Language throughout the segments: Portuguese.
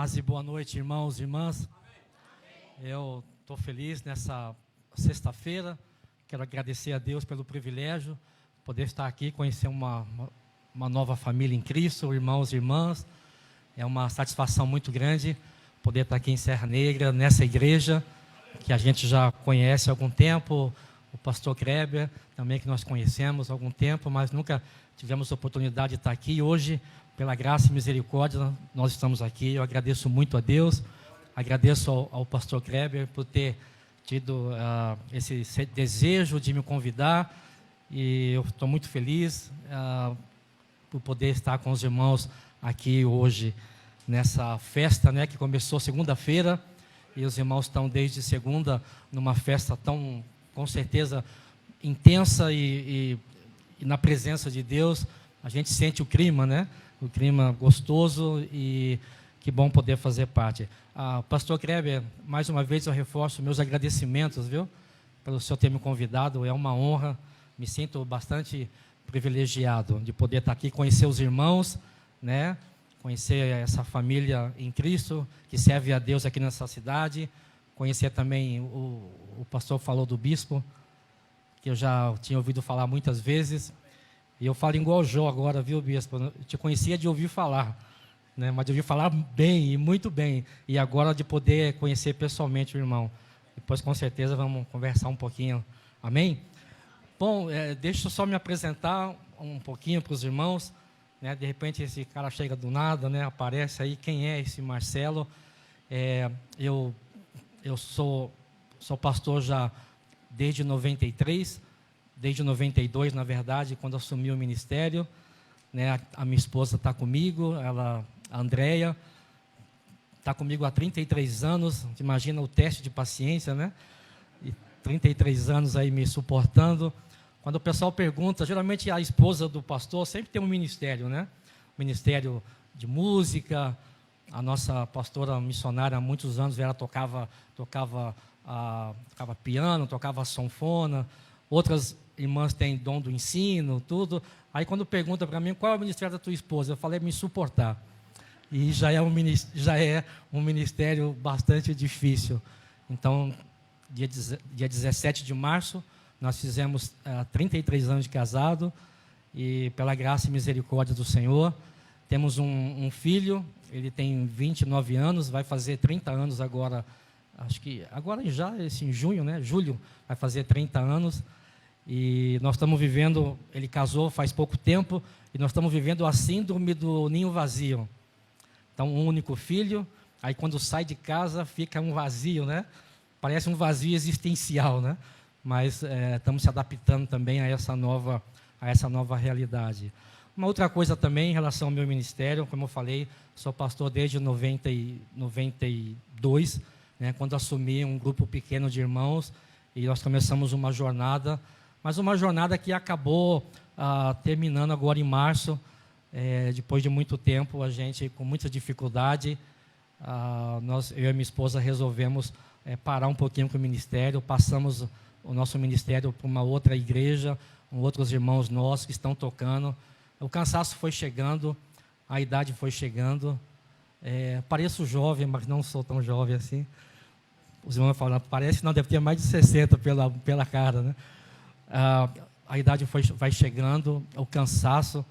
Paz e boa noite, irmãos e irmãs. Eu estou feliz nessa sexta-feira. Quero agradecer a Deus pelo privilégio de poder estar aqui, conhecer uma nova família em Cristo, irmãos e irmãs. É uma satisfação muito grande poder estar aqui em Serra Negra, nessa igreja que a gente já conhece há algum tempo. O pastor Kreber, também que nós conhecemos há algum tempo, mas nunca tivemos a oportunidade de estar aqui. Hoje, pela graça e misericórdia, nós estamos aqui. Eu agradeço muito a Deus, agradeço ao pastor Kreber por ter tido esse desejo de me convidar, e eu estou muito feliz por poder estar com os irmãos aqui hoje, nessa festa, né, que começou segunda-feira, e os irmãos estão desde segunda numa festa tão, com certeza, intensa e na presença de Deus. A gente sente o clima, né? O clima gostoso, e que bom poder fazer parte. Pastor Kreber, mais uma vez eu reforço meus agradecimentos, viu? Pelo senhor ter me convidado, é uma honra, me sinto bastante privilegiado de poder estar aqui, conhecer os irmãos, né? Conhecer essa família em Cristo, que serve a Deus aqui nessa cidade, conhecer também, o pastor falou do bispo, que eu já tinha ouvido falar muitas vezes. E eu falo igual o Jó agora, viu, bispo? Eu te conhecia de ouvir falar, né? Mas de ouvir falar bem, e muito bem. E agora de poder conhecer pessoalmente o irmão. Depois, com certeza, vamos conversar um pouquinho. Amém? Bom, deixa eu só me apresentar um pouquinho para os irmãos, né? De repente, esse cara chega do nada, né? Aparece aí. Quem é esse Marcelo? Eu sou pastor já desde 93, desde 92, na verdade, quando assumi o ministério, né? A minha esposa está comigo, a Andréia, está comigo há 33 anos, imagina o teste de paciência, né? E 33 anos aí me suportando. Quando o pessoal pergunta, geralmente a esposa do pastor sempre tem um ministério, né? Ministério de música. A nossa pastora missionária há muitos anos, ela tocava piano, tocava sanfona. Outras irmãs têm dom do ensino, tudo. Aí quando pergunta para mim, qual é o ministério da tua esposa? Eu falei, me suportar. E já é um ministério bastante difícil. Então, dia 17 de março, nós fizemos 33 anos de casado, e pela graça e misericórdia do Senhor, temos um filho, ele tem 29 anos, vai fazer 30 anos agora, acho que agora já, em junho, né? Julho, vai fazer 30 anos, e nós estamos vivendo, ele casou faz pouco tempo, e nós estamos vivendo a síndrome do ninho vazio. Então, um único filho, aí quando sai de casa fica um vazio, né? Parece um vazio existencial, né? Mas estamos se adaptando também a essa nova realidade. Uma outra coisa também em relação ao meu ministério, como eu falei, sou pastor desde 92, né, quando assumi um grupo pequeno de irmãos, e nós começamos uma jornada, mas uma jornada que acabou terminando agora em março, depois de muito tempo, a gente com muita dificuldade, eu e minha esposa resolvemos parar um pouquinho com o ministério, passamos o nosso ministério para uma outra igreja, com outros irmãos nossos que estão tocando. O cansaço foi chegando, a idade foi chegando. Pareço jovem, mas não sou tão jovem assim. Os irmãos falam, parece que não, deve ter mais de 60 pela cara, né? A idade vai chegando, o cansaço,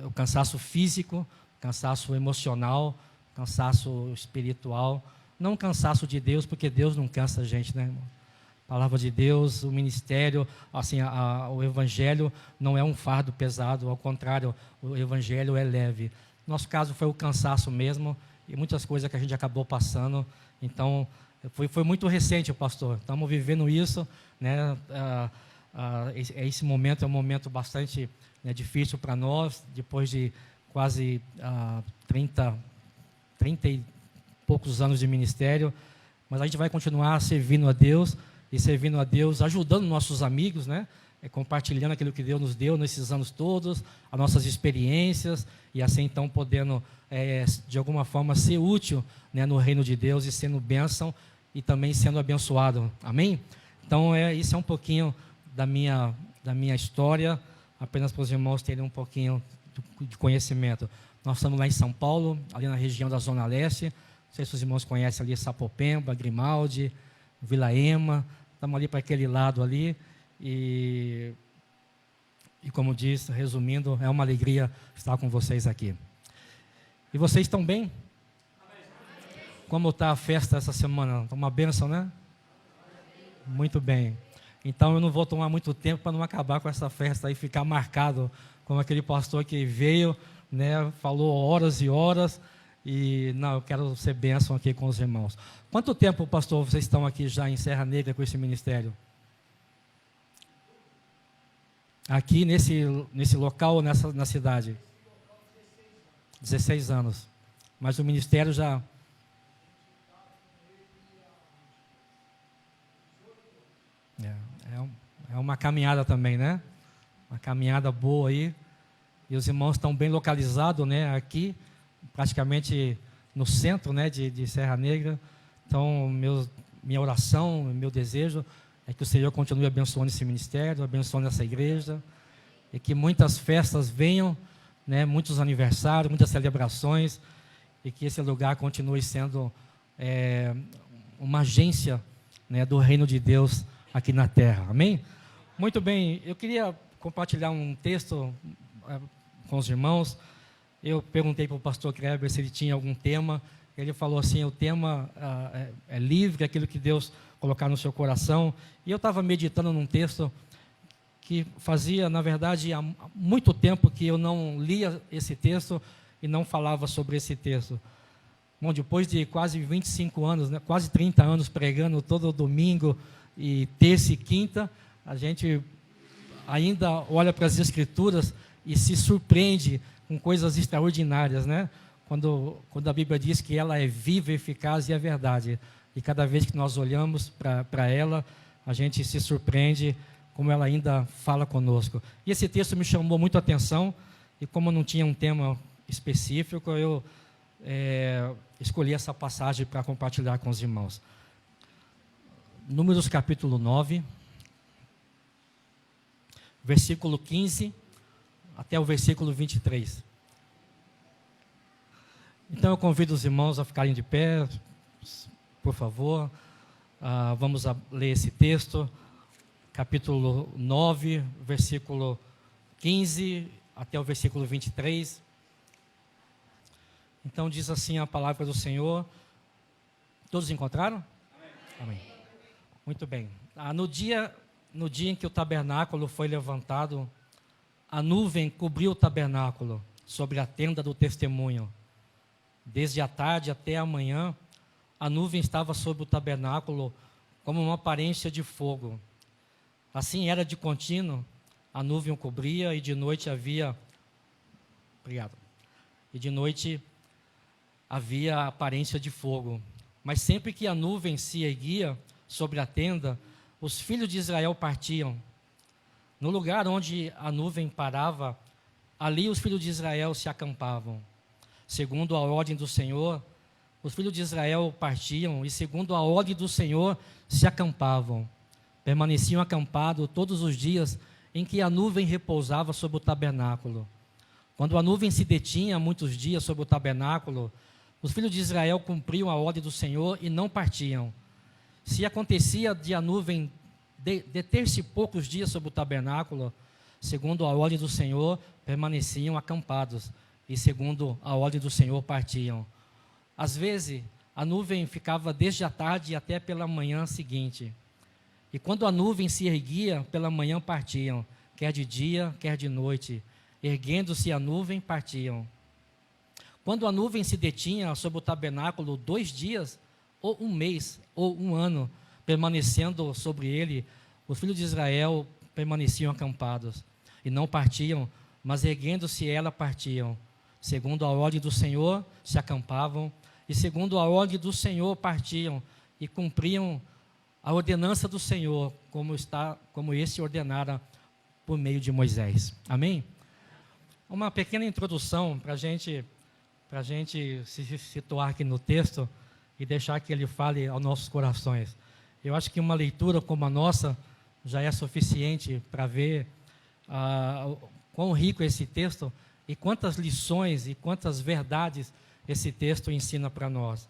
o cansaço físico, cansaço emocional, cansaço espiritual, não cansaço de Deus, porque Deus não cansa a gente, né, irmão? A palavra de Deus, o ministério, assim, o evangelho não é um fardo pesado, ao contrário, o evangelho é leve. Nosso caso foi o cansaço mesmo, e muitas coisas que a gente acabou passando. Então, foi muito recente, pastor. Estamos vivendo isso, né? Esse momento é um momento bastante, né, difícil para nós, depois de quase 30 e poucos anos de ministério, mas a gente vai continuar servindo a Deus, ajudando nossos amigos, né? Compartilhando aquilo que Deus nos deu nesses anos todos, as nossas experiências, e assim então podendo, de alguma forma, ser útil, né, no reino de Deus, e sendo bênção e também sendo abençoado. Amém? Então, isso é um pouquinho da minha história, apenas para os irmãos terem um pouquinho de conhecimento. Nós estamos lá em São Paulo, ali na região da Zona Leste. Não sei se os irmãos conhecem ali Sapopemba, Grimaldi, Vila Ema. Estamos ali para aquele lado ali. E como disse, resumindo, é uma alegria estar com vocês aqui. E vocês estão bem? Como está a festa essa semana? Uma bênção, né? Muito bem. Então eu não vou tomar muito tempo para não acabar com essa festa e ficar marcado como aquele pastor que veio, né, falou horas e horas, e não, eu quero ser bênção aqui com os irmãos. Quanto tempo, pastor, vocês estão aqui já em Serra Negra com esse ministério? Aqui nesse local, na cidade? 16 anos. Mas o ministério já... É uma caminhada também, né? Uma caminhada boa aí. E os irmãos estão bem localizados, né? Aqui, praticamente no centro, né? De Serra Negra. Então, minha oração, meu desejo é que o Senhor continue abençoando esse ministério, abençoando essa igreja. E que muitas festas venham, né? Muitos aniversários, muitas celebrações. E que esse lugar continue sendo uma agência, né, do reino de Deus aqui na terra. Amém? Muito bem, eu queria compartilhar um texto com os irmãos. Eu perguntei para o pastor Kleber se ele tinha algum tema. Ele falou assim, o tema é livre, aquilo que Deus colocar no seu coração. E eu estava meditando num texto que fazia, na verdade, há muito tempo que eu não lia esse texto e não falava sobre esse texto. Bom, depois de quase 25 anos, né, quase 30 anos pregando todo domingo, e terça e quinta, a gente ainda olha para as Escrituras e se surpreende com coisas extraordinárias, né? Quando a Bíblia diz que ela é viva, eficaz e é verdade. E cada vez que nós olhamos para ela, a gente se surpreende como ela ainda fala conosco. E esse texto me chamou muito a atenção, e como não tinha um tema específico, eu escolhi essa passagem para compartilhar com os irmãos. Números capítulo 9, versículo 15 até o versículo 23. Então eu convido os irmãos a ficarem de pé, por favor. Vamos ler esse texto, capítulo 9, versículo 15 até o versículo 23. Então diz assim a palavra do Senhor. Todos encontraram? Amém. Amém. Muito bem. No dia em que o tabernáculo foi levantado, a nuvem cobriu o tabernáculo sobre a tenda do testemunho. Desde a tarde até a manhã, a nuvem estava sobre o tabernáculo como uma aparência de fogo. Assim era de contínuo, a nuvem o cobria e de noite havia... Obrigado. E de noite havia a aparência de fogo. Mas sempre que a nuvem se erguia sobre a tenda, os filhos de Israel partiam. No lugar onde a nuvem parava, ali os filhos de Israel se acampavam. Segundo a ordem do Senhor, os filhos de Israel partiam e segundo a ordem do Senhor se acampavam. Permaneciam acampados todos os dias em que a nuvem repousava sobre o tabernáculo. Quando a nuvem se detinha muitos dias sobre o tabernáculo, os filhos de Israel cumpriam a ordem do Senhor e não partiam. Se acontecia de a nuvem deter-se poucos dias sobre o tabernáculo, segundo a ordem do Senhor, permaneciam acampados, e segundo a ordem do Senhor partiam. Às vezes, a nuvem ficava desde a tarde até pela manhã seguinte. E quando a nuvem se erguia, pela manhã partiam, quer de dia, quer de noite. Erguendo-se a nuvem, partiam. Quando a nuvem se detinha sobre o tabernáculo 2 dias, ou 1 mês, ou 1 ano, permanecendo sobre ele, os filhos de Israel permaneciam acampados, e não partiam, mas erguendo-se ela partiam. Segundo a ordem do Senhor, se acampavam, e segundo a ordem do Senhor partiam, e cumpriam a ordenança do Senhor, como esse ordenara por meio de Moisés. Amém? Uma pequena introdução para a gente se situar aqui no texto e deixar que ele fale aos nossos corações. Eu acho que uma leitura como a nossa já é suficiente para ver quão rico é esse texto E quantas lições e quantas verdades esse texto ensina para nós.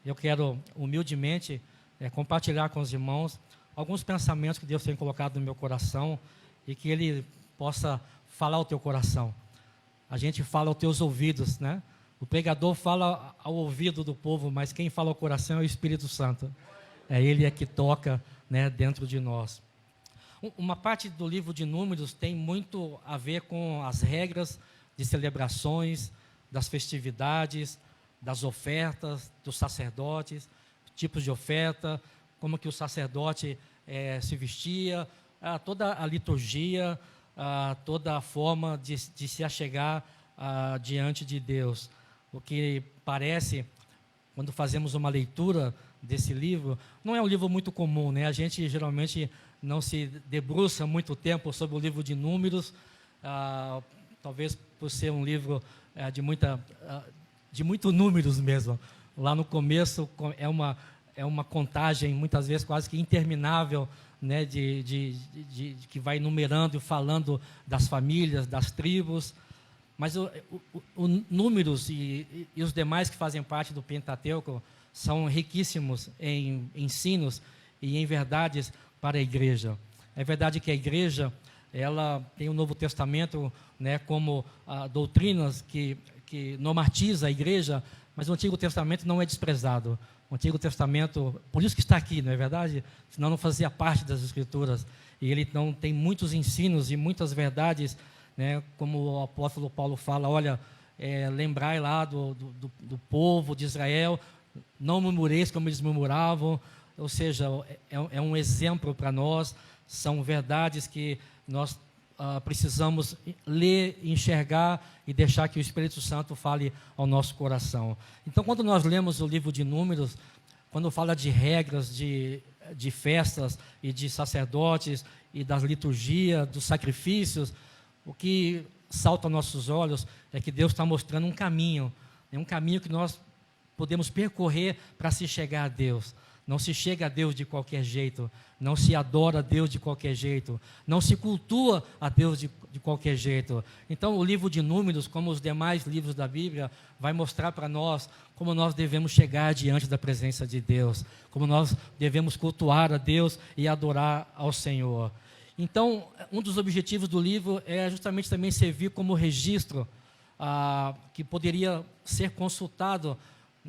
Eu quero, humildemente, compartilhar com os irmãos alguns pensamentos que Deus tem colocado no meu coração e que Ele possa falar ao teu coração. A gente fala aos teus ouvidos, né? O pregador fala ao ouvido do povo, mas quem fala ao coração é o Espírito Santo. É Ele que toca, né, dentro de nós. Uma parte do livro de Números tem muito a ver com as regras de celebrações, das festividades, das ofertas, dos sacerdotes, tipos de oferta, como que o sacerdote se vestia, toda a liturgia, toda a forma de se achegar diante de Deus. O que parece, quando fazemos uma leitura desse livro, não é um livro muito comum, né? A gente geralmente não se debruça muito tempo sobre o livro de Números, talvez por ser um livro de muito números mesmo. Lá no começo é uma contagem, muitas vezes quase que interminável, né, que vai numerando e falando das famílias, das tribos. Mas o Números e os demais que fazem parte do Pentateuco são riquíssimos em ensinos e em verdades para a igreja. É verdade que a igreja, ela tem o Novo Testamento, né, como doutrinas que normatiza a igreja, mas o Antigo Testamento não é desprezado. O Antigo Testamento, por isso que está aqui, não é verdade? Senão não fazia parte das Escrituras. E ele não tem muitos ensinos e muitas verdades, né, como o apóstolo Paulo fala, olha, lembrai lá do povo de Israel, não murmureis como eles murmuravam, ou seja, é um exemplo para nós, são verdades que nós precisamos ler, enxergar e deixar que o Espírito Santo fale ao nosso coração. Então, quando nós lemos o livro de Números, quando fala de regras, de festas e de sacerdotes e das liturgias, dos sacrifícios, o que salta aos nossos olhos é que Deus está mostrando um caminho que nós podemos percorrer para se chegar a Deus. Não se chega a Deus de qualquer jeito, não se adora a Deus de qualquer jeito, não se cultua a Deus de qualquer jeito. Então, o livro de Números, como os demais livros da Bíblia, vai mostrar para nós como nós devemos chegar diante da presença de Deus, como nós devemos cultuar a Deus e adorar ao Senhor. Então, um dos objetivos do livro é justamente também servir como registro que poderia ser consultado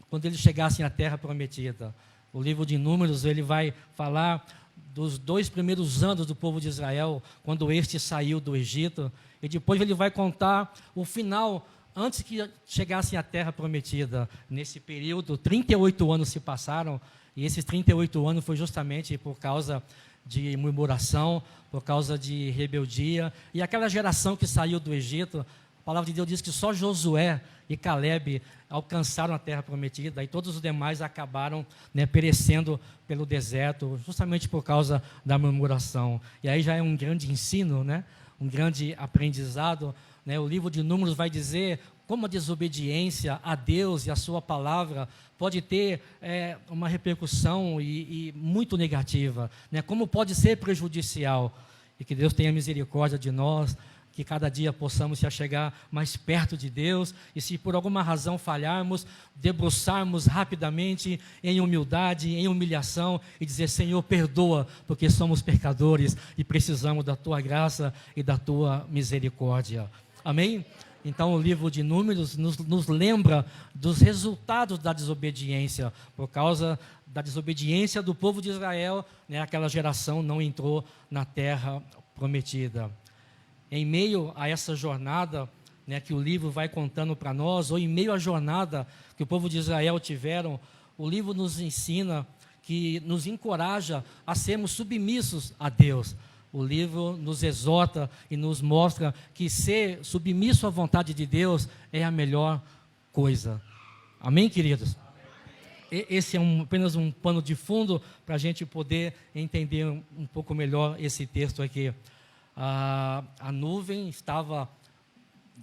quando eles chegassem à Terra Prometida. O livro de Números, ele vai falar dos 2 primeiros anos do povo de Israel, quando este saiu do Egito, e depois ele vai contar o final, antes que chegassem à Terra Prometida. Nesse período, 38 anos se passaram, e esses 38 anos foi justamente por causa de murmuração, por causa de rebeldia, e aquela geração que saiu do Egito, a palavra de Deus diz que só Josué e Calebe alcançaram a terra prometida, e todos os demais acabaram, né, perecendo pelo deserto, justamente por causa da murmuração. E aí já é um grande ensino, né, um grande aprendizado, né? O livro de Números vai dizer como a desobediência a Deus e a sua palavra pode ter uma repercussão e muito negativa, né? Como pode ser prejudicial, e que Deus tenha misericórdia de nós, que cada dia possamos se achegar mais perto de Deus, e se por alguma razão falharmos, debruçarmos rapidamente em humildade, em humilhação, e dizer: Senhor, perdoa, porque somos pecadores e precisamos da Tua graça e da Tua misericórdia. Amém? Então o livro de Números nos lembra dos resultados da desobediência. Por causa da desobediência do povo de Israel, né, aquela geração não entrou na terra prometida. Em meio a essa jornada, né, que o livro vai contando para nós, ou em meio à jornada que o povo de Israel tiveram, o livro nos ensina, que nos encoraja a sermos submissos a Deus. O livro nos exorta e nos mostra que ser submisso à vontade de Deus é a melhor coisa. Amém, queridos? Esse é apenas um pano de fundo para a gente poder entender um pouco melhor esse texto aqui. A nuvem estava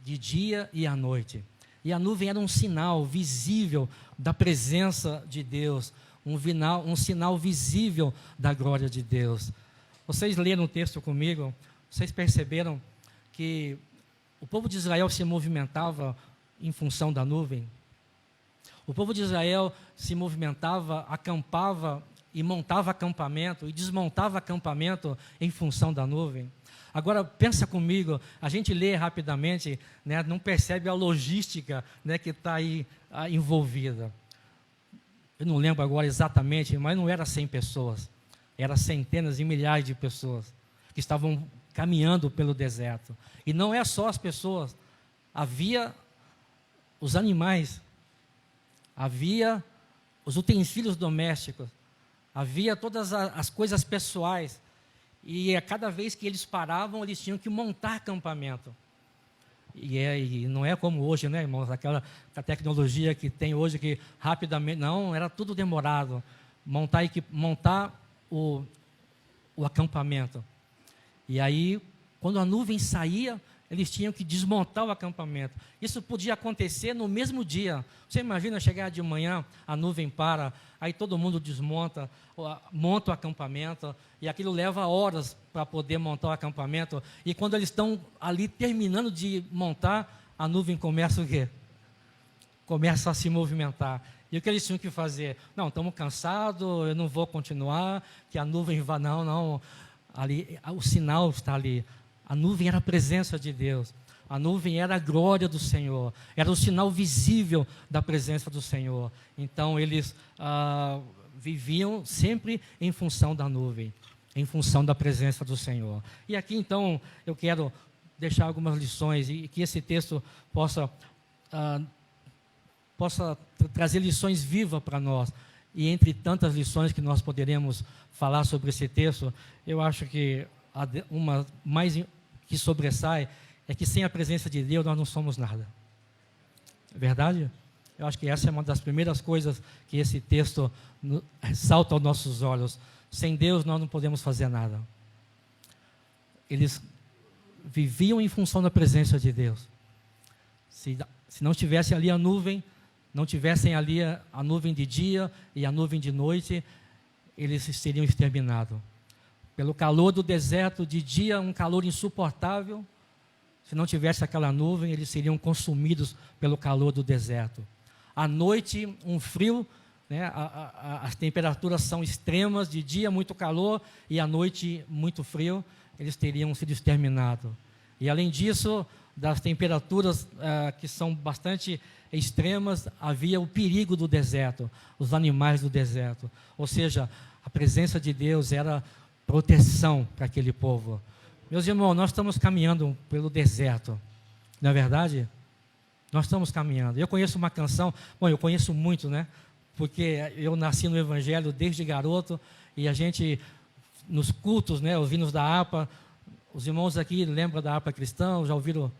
de dia e à noite. E a nuvem era um sinal visível da presença de Deus, um sinal visível da glória de Deus. Vocês leram o texto comigo, vocês perceberam que o povo de Israel se movimentava em função da nuvem. O povo de Israel se movimentava, acampava e montava acampamento e desmontava acampamento em função da nuvem. Agora, pensa comigo, a gente lê rapidamente, né, não percebe a logística, né, que está aí envolvida. Eu não lembro agora exatamente, mas não era 100 pessoas. Era centenas e milhares de pessoas que estavam caminhando pelo deserto. E não é só as pessoas, havia os animais, havia os utensílios domésticos, havia todas as coisas pessoais. E a cada vez que eles paravam, eles tinham que montar acampamento. E não é como hoje, né, irmãos? A tecnologia que tem hoje, que rapidamente... Não, era tudo demorado. Montar o acampamento. E aí, quando a nuvem saía, eles tinham que desmontar o acampamento. Isso podia acontecer no mesmo dia. Você imagina chegar de manhã, a nuvem para, aí todo mundo desmonta, monta o acampamento, e aquilo leva horas para poder montar o acampamento. E quando eles estão ali terminando de montar, a nuvem começa o quê? Começa a se movimentar. E o que eles tinham que fazer? Não, estamos cansados, eu não vou continuar, que a nuvem vai... Não. Ali, o sinal está ali. A nuvem era a presença de Deus. A nuvem era a glória do Senhor. Era o sinal visível da presença do Senhor. Então, eles viviam sempre em função da nuvem, em função da presença do Senhor. E aqui, então, eu quero deixar algumas lições e que esse texto possa trazer lições vivas para nós. E entre tantas lições que nós poderemos falar sobre esse texto, eu acho que uma mais que sobressai é que sem a presença de Deus nós não somos nada. É verdade? Eu acho que essa é uma das primeiras coisas que esse texto salta aos nossos olhos. Sem Deus nós não podemos fazer nada. Eles viviam em função da presença de Deus. Se não tivesse ali a nuvem, não tivessem ali a nuvem de dia e a nuvem de noite, eles seriam exterminados. Pelo calor do deserto, de dia um calor insuportável. Se não tivesse aquela nuvem, eles seriam consumidos pelo calor do deserto. À noite, um frio, né? As temperaturas são extremas, de dia muito calor e à noite muito frio, eles teriam sido exterminados. E além disso, das temperaturas que são bastante extremas, havia o perigo do deserto, os animais do deserto. Ou seja, a presença de Deus era proteção para aquele povo. Meus irmãos, nós estamos caminhando pelo deserto, não é verdade? Nós estamos caminhando. Eu conheço uma canção, eu conheço muito, né? Porque eu nasci no Evangelho desde garoto, e a gente, nos cultos, né, os hinos da harpa, os irmãos aqui lembram da harpa cristã, já ouviram?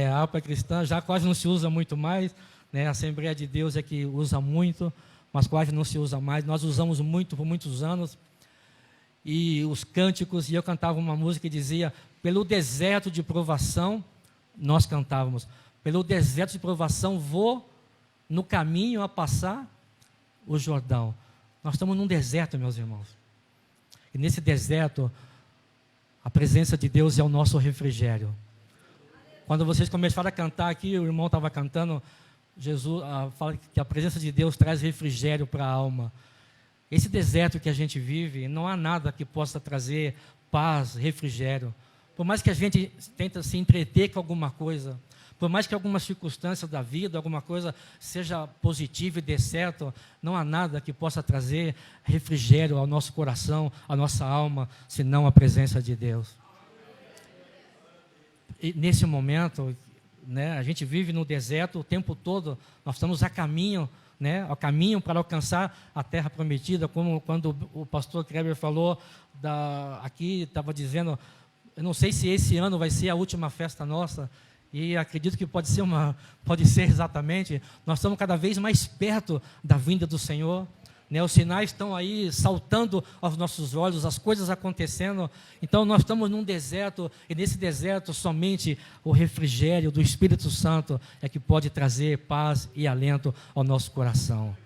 A harpa cristã já quase não se usa muito mais, né? A Assembleia de Deus é que usa muito, mas quase não se usa mais. Nós usamos muito por muitos anos. E os cânticos, e eu cantava uma música que dizia: pelo deserto de provação, nós cantávamos, pelo deserto de provação vou no caminho a passar o Jordão. Nós estamos num deserto, meus irmãos. E nesse deserto, a presença de Deus é o nosso refrigério. Quando vocês começaram a cantar aqui, o irmão estava cantando, Jesus fala que a presença de Deus traz refrigério para a alma. Esse deserto que a gente vive, não há nada que possa trazer paz, refrigério. Por mais que a gente tente se entreter com alguma coisa, por mais que alguma circunstância da vida, alguma coisa seja positiva e dê certo, não há nada que possa trazer refrigério ao nosso coração, à nossa alma, senão a presença de Deus. E nesse momento, né, a gente vive no deserto o tempo todo, nós estamos a caminho, né, ao caminho para alcançar a terra prometida, como quando o pastor Kleber falou, aqui estava dizendo, eu não sei se esse ano vai ser a última festa nossa, e acredito que pode ser exatamente, nós estamos cada vez mais perto da vinda do Senhor, né, os sinais estão aí saltando aos nossos olhos, as coisas acontecendo, então nós estamos num deserto, e nesse deserto somente o refrigério do Espírito Santo é que pode trazer paz e alento ao nosso coração.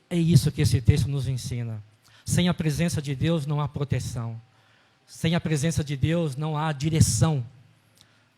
É isso que esse texto nos ensina. Sem a presença de Deus não há proteção, sem a presença de Deus não há direção,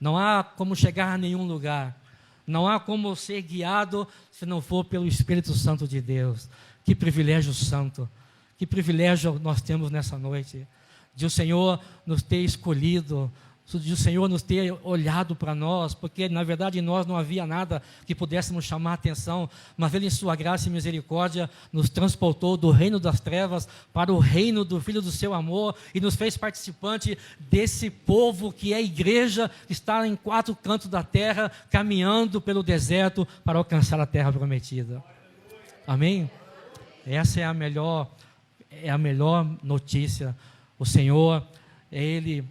Não há como chegar a nenhum lugar. Não há como ser guiado se não for pelo Espírito Santo de Deus. Que privilégio santo. Que privilégio nós temos nessa noite. De o Senhor nos ter escolhido, de o Senhor nos ter olhado para nós, porque na verdade em nós não havia nada que pudéssemos chamar a atenção, mas Ele em sua graça e misericórdia nos transportou do reino das trevas para o reino do Filho do seu amor e nos fez participante desse povo que é a igreja, que está em 4 cantos da terra, caminhando pelo deserto para alcançar a terra prometida. Amém? Essa é a melhor notícia. O Senhor, Ele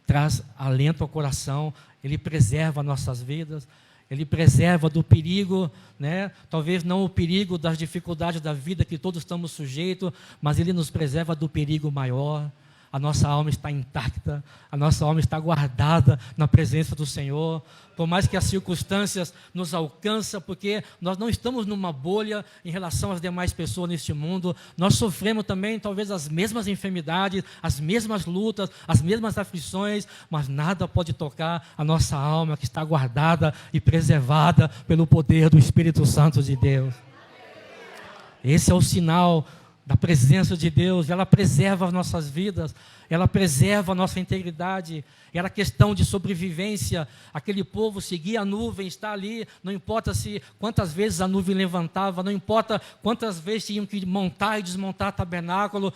traz alento ao coração, Ele preserva nossas vidas, Ele preserva do perigo, né? Talvez não o perigo das dificuldades da vida que todos estamos sujeitos, mas Ele nos preserva do perigo maior. A nossa alma está intacta, a nossa alma está guardada na presença do Senhor, por mais que as circunstâncias nos alcançam, porque nós não estamos numa bolha em relação às demais pessoas neste mundo, nós sofremos também talvez as mesmas enfermidades, as mesmas lutas, as mesmas aflições, mas nada pode tocar a nossa alma que está guardada e preservada pelo poder do Espírito Santo de Deus. Esse é o sinal da presença de Deus. Ela preserva as nossas vidas, ela preserva a nossa integridade. Era questão de sobrevivência. Aquele povo seguia a nuvem, está ali, não importa quantas vezes a nuvem levantava, não importa quantas vezes tinham que montar e desmontar tabernáculo,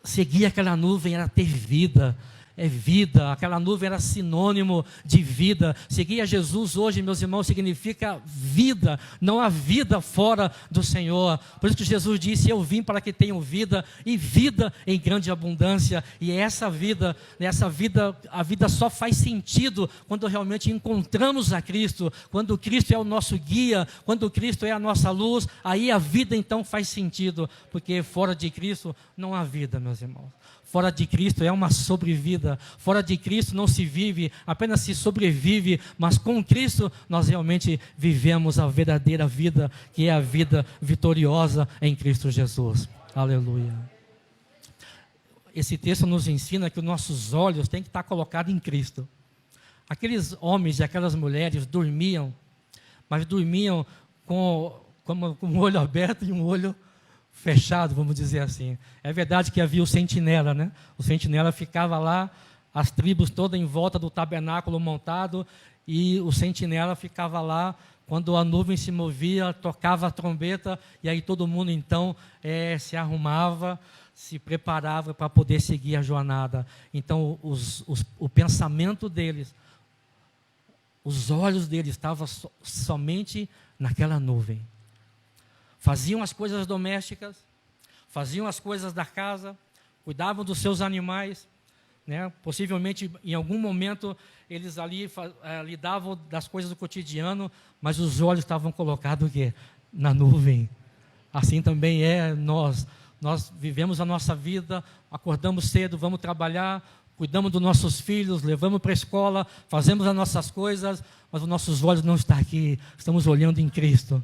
seguir aquela nuvem era ter vida. É vida, aquela nuvem era sinônimo de vida. Seguir a Jesus hoje, meus irmãos, significa vida. Não há vida fora do Senhor. Por isso que Jesus disse: eu vim para que tenham vida, e vida em grande abundância. E essa vida, a vida só faz sentido quando realmente encontramos a Cristo, quando Cristo é o nosso guia, quando Cristo é a nossa luz. Aí a vida então faz sentido, porque fora de Cristo não há vida, meus irmãos. Fora de Cristo é uma sobrevida. Fora de Cristo não se vive, apenas se sobrevive. Mas com Cristo nós realmente vivemos a verdadeira vida, que é a vida vitoriosa em Cristo Jesus. Aleluia. Esse texto nos ensina que os nossos olhos têm que estar colocados em Cristo. Aqueles homens e aquelas mulheres dormiam, mas dormiam com um olho aberto e um olho fechado, vamos dizer assim. É verdade que havia o sentinela, né? O sentinela ficava lá, as tribos todas em volta do tabernáculo montado, e o sentinela ficava lá, quando a nuvem se movia, tocava a trombeta, e aí todo mundo então se arrumava, se preparava para poder seguir a jornada. Então o pensamento deles, os olhos deles estavam somente naquela nuvem. Faziam as coisas domésticas, faziam as coisas da casa, cuidavam dos seus animais, né? Possivelmente em algum momento eles ali lidavam das coisas do cotidiano, mas os olhos estavam colocados o quê? Na nuvem. Assim também é nós vivemos a nossa vida, acordamos cedo, vamos trabalhar, cuidamos dos nossos filhos, levamos para a escola, fazemos as nossas coisas, mas os nossos olhos não estão aqui, estamos olhando em Cristo.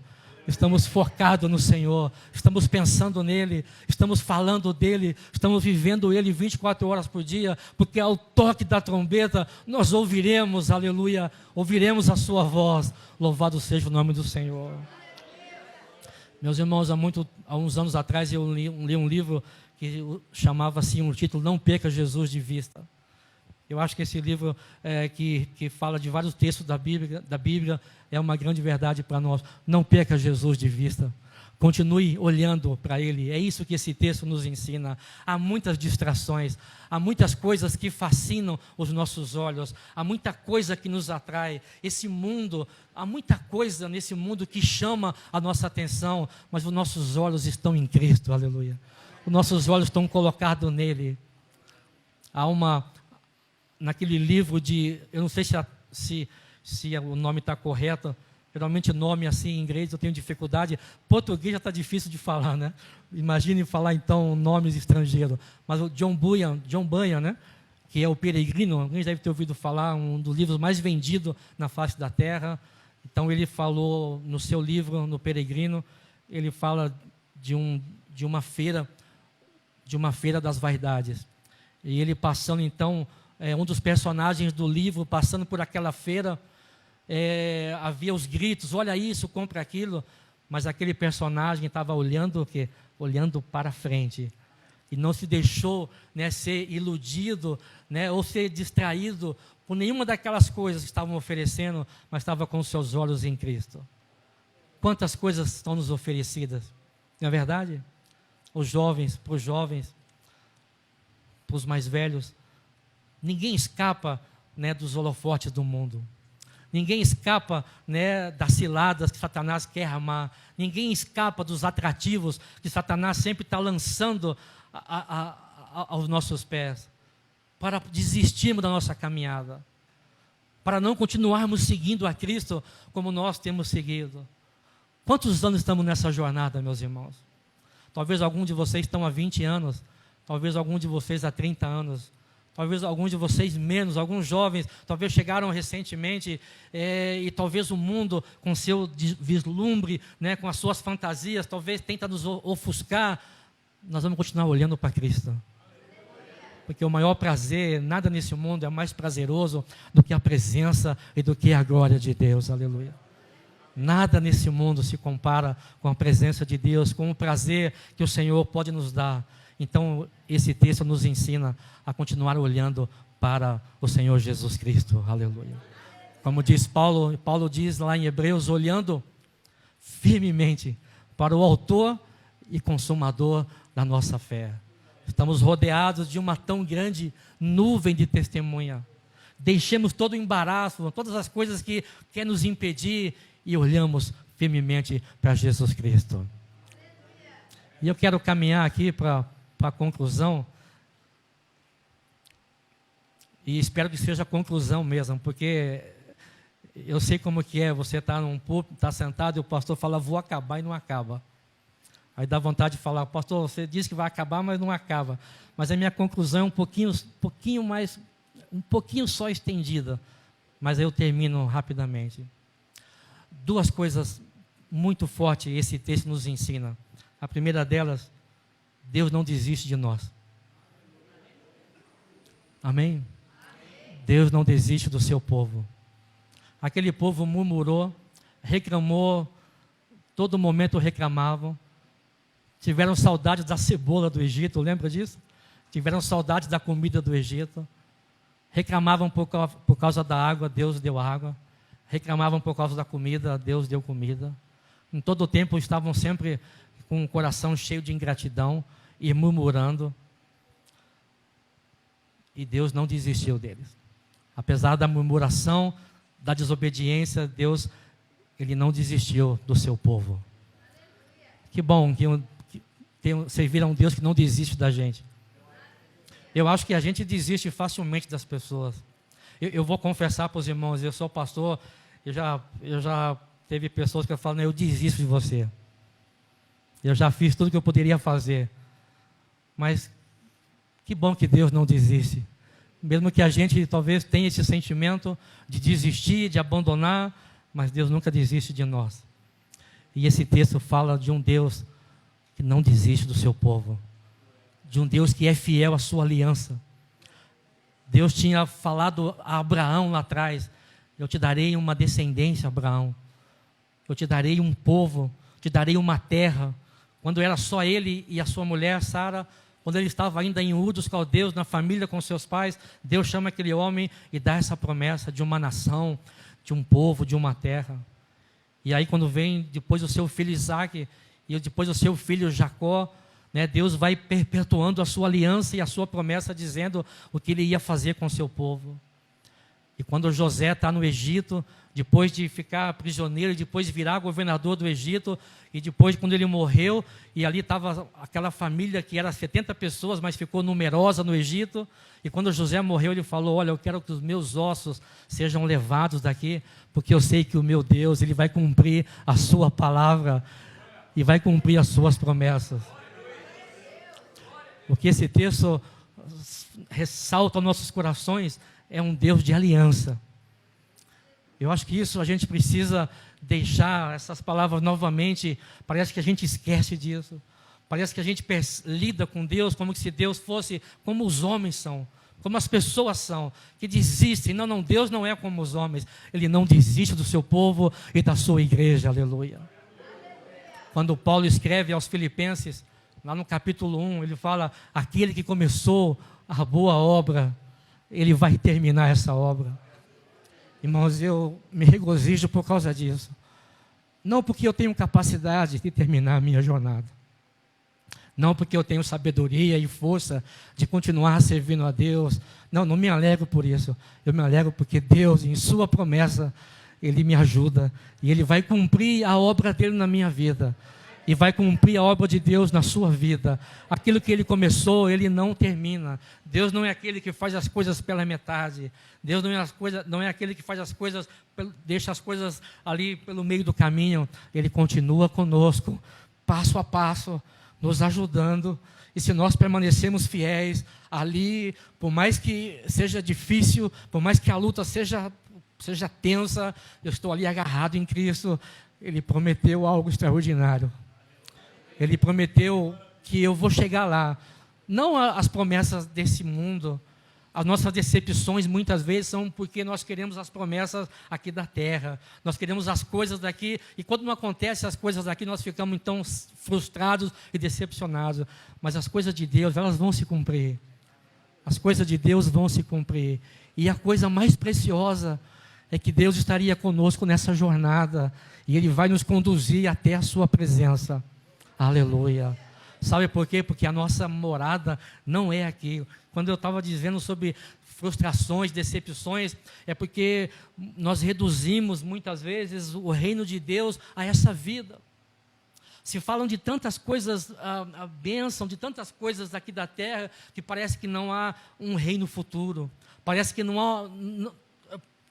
Estamos focados no Senhor, estamos pensando nele, estamos falando dele, estamos vivendo ele 24 horas por dia, porque ao toque da trombeta nós ouviremos, aleluia, ouviremos a sua voz. Louvado seja o nome do Senhor. Meus irmãos, há uns anos atrás eu li um livro que chamava assim, um título: Não Perca Jesus de Vista. Eu acho que esse livro que fala de vários textos da Bíblia é uma grande verdade para nós. Não perca Jesus de vista. Continue olhando para Ele. É isso que esse texto nos ensina. Há muitas distrações, há muitas coisas que fascinam os nossos olhos, há muita coisa que nos atrai. Há muita coisa nesse mundo que chama a nossa atenção, mas os nossos olhos estão em Cristo, aleluia. Os nossos olhos estão colocados nele. Naquele livro eu não sei se o nome está correto, geralmente nome assim em inglês eu tenho dificuldade, português já está difícil de falar, né? Imagine falar então nomes estrangeiros, mas o John Bunyan, né? Que é o Peregrino, alguém deve ter ouvido falar, um dos livros mais vendidos na face da terra. Então ele falou no seu livro, no Peregrino, ele fala de uma feira das vaidades, e ele passando então um dos personagens do livro, passando por aquela feira, havia os gritos, olha isso, compra aquilo, mas aquele personagem estava olhando o quê? Olhando para frente, e não se deixou, né, ser iludido, né, ou ser distraído por nenhuma daquelas coisas que estavam oferecendo, mas estava com os seus olhos em Cristo. Quantas coisas estão nos oferecidas, não é verdade? Os jovens, para os mais velhos, ninguém escapa, né, dos holofotes do mundo. Ninguém escapa, né, das ciladas que Satanás quer armar. Ninguém escapa dos atrativos que Satanás sempre está lançando aos nossos pés, para desistirmos da nossa caminhada, para não continuarmos seguindo a Cristo como nós temos seguido. Quantos anos estamos nessa jornada, meus irmãos? Talvez alguns de vocês estão há 20 anos, talvez alguns de vocês há 30 anos, talvez alguns de vocês menos, alguns jovens, talvez chegaram recentemente, e talvez o mundo, com seu vislumbre, né, com as suas fantasias, talvez tenta nos ofuscar. Nós vamos continuar olhando para Cristo. Porque o maior prazer, nada nesse mundo é mais prazeroso do que a presença e do que a glória de Deus. Aleluia. Nada nesse mundo se compara com a presença de Deus, com o prazer que o Senhor pode nos dar. Então, esse texto nos ensina a continuar olhando para o Senhor Jesus Cristo. Aleluia. Como diz Paulo diz lá em Hebreus, olhando firmemente para o autor e consumador da nossa fé. Estamos rodeados de uma tão grande nuvem de testemunha. Deixemos todo o embaraço, todas as coisas que querem nos impedir e olhamos firmemente para Jesus Cristo. E eu quero caminhar aqui para a conclusão. E espero que seja a conclusão mesmo, porque eu sei como que é, você está num púlpito, está sentado e o pastor fala, vou acabar, e não acaba. Aí dá vontade de falar, pastor, você disse que vai acabar, mas não acaba. Mas a minha conclusão é um pouquinho só estendida, mas aí eu termino rapidamente. Duas coisas muito fortes esse texto nos ensina. A primeira delas, Deus não desiste de nós. Amém? Deus não desiste do seu povo. Aquele povo murmurou, reclamou, todo momento reclamavam. Tiveram saudade da cebola do Egito, lembra disso? Tiveram saudade da comida do Egito. Reclamavam por causa da água, Deus deu água. Reclamavam por causa da comida, Deus deu comida. Em todo o tempo estavam sempre com o coração cheio de ingratidão e murmurando. E Deus não desistiu deles. Apesar da murmuração, da desobediência, Deus, Ele não desistiu do seu povo. Que bom que servir a um Deus que não desiste da gente. Eu acho que a gente desiste facilmente das pessoas. Eu vou confessar para os irmãos, eu sou pastor, eu já teve pessoas que falam, eu desisto de você. Eu já fiz tudo que eu poderia fazer. Mas que bom que Deus não desiste. Mesmo que a gente talvez tenha esse sentimento de desistir, de abandonar, mas Deus nunca desiste de nós. E esse texto fala de um Deus que não desiste do seu povo, de um Deus que é fiel à sua aliança. Deus tinha falado a Abraão lá atrás, eu te darei uma descendência, Abraão, eu te darei um povo, te darei uma terra. Quando era só ele e a sua mulher, Sara, quando ele estava ainda em Ur dos Caldeus, na família com seus pais, Deus chama aquele homem e dá essa promessa de uma nação, de um povo, de uma terra. E aí quando vem depois o seu filho Isaac, e depois o seu filho Jacó, né, Deus vai perpetuando a sua aliança e a sua promessa, dizendo o que ele ia fazer com o seu povo. E quando José está no Egito, depois de ficar prisioneiro, depois de virar governador do Egito, e depois quando ele morreu, e ali estava aquela família que era 70 pessoas, mas ficou numerosa no Egito, e quando José morreu, ele falou, olha, eu quero que os meus ossos sejam levados daqui, porque eu sei que o meu Deus, Ele vai cumprir a sua palavra, e vai cumprir as suas promessas. O que esse texto ressalta aos nossos corações é um Deus de aliança. Eu acho que isso a gente precisa deixar essas palavras novamente. Parece que a gente esquece disso. Parece que a gente lida com Deus como se Deus fosse como os homens são. como as pessoas são, que desistem. Não, não, Deus não é como os homens. Ele não desiste do seu povo e da sua igreja, aleluia. Quando Paulo escreve aos Filipenses, lá no capítulo 1, ele fala, aquele que começou a boa obra, ele vai terminar essa obra. Irmãos, eu me regozijo por causa disso. Não porque eu tenho capacidade de terminar a minha jornada. Não porque eu tenho sabedoria e força de continuar servindo a Deus. Não, não me alegro por isso. Eu me alegro porque Deus, em sua promessa, Ele me ajuda. E Ele vai cumprir a obra dEle na minha vida. E vai cumprir a obra de Deus na sua vida. Aquilo que Ele começou, Ele não termina. Deus não é aquele que faz as coisas pela metade. Deus não é aquele que faz as coisas, deixa as coisas ali pelo meio do caminho. Ele continua conosco, passo a passo, nos ajudando. E se nós permanecermos fiéis ali, por mais que seja difícil, por mais que a luta seja tensa, eu estou ali agarrado em Cristo. Ele prometeu algo extraordinário. Ele prometeu que eu vou chegar lá. Não as promessas desse mundo. As nossas decepções muitas vezes são porque nós queremos as promessas aqui da terra. Nós queremos as coisas daqui. E quando não acontecem as coisas daqui, nós ficamos então frustrados e decepcionados. Mas as coisas de Deus, elas vão se cumprir. As coisas de Deus vão se cumprir. E a coisa mais preciosa é que Deus estaria conosco nessa jornada. E Ele vai nos conduzir até a sua presença. Aleluia. Sabe por quê? Porque a nossa morada não é aqui. Quando eu estava dizendo sobre frustrações, decepções, é porque nós reduzimos muitas vezes o reino de Deus a essa vida. Se falam de tantas coisas, a bênção, de tantas coisas aqui da terra, que parece que não há um reino futuro. Parece que não há...